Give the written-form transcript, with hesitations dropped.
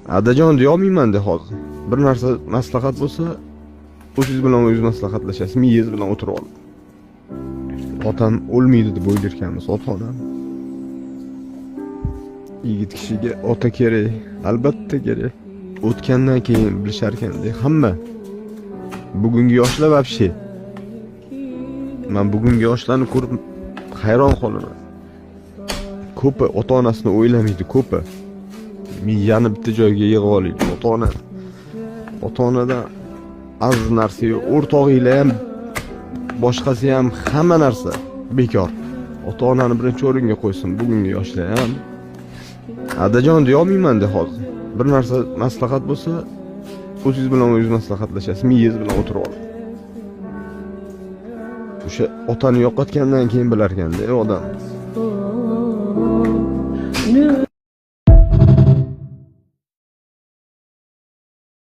Adajon deyolmayman-da hozir. Bir narsa maslahat bo'lsa, o'zingiz bilan o'zingiz maslahatlashasiz, miyangiz bilan o'tirib olib. Otam o'lmaydi deb o'ylarkanmiz, ota-onam. Yigit kishiga ota kerak, albatta kerak. O'tgandan keyin bilishar ekan-da hamma. Bugungi yoshlar vobshe. Men bugungi yoshlarni ko'rib hayron qolaman. Ko'pi ota-onasini o'ylamaydi, ko'pi. Miyani bitta joyga yig'ib olaylik. Ota-onadan aziz narsa yo'q. O'rtog'inglar ham, boshqasi ham hamma narsa bekor. Ota-onani birinchi o'ringa qo'ysin bugungi yoshlar ham. Adajon deyolmayman-da hozir. Bir narsa maslahat bo'lsa, o'zingiz bilan o'zingiz maslahatlashasiz, miyangiz bilan o'tirib olib. O'sha otani yo'qotgandan keyin bilar ekanda odam.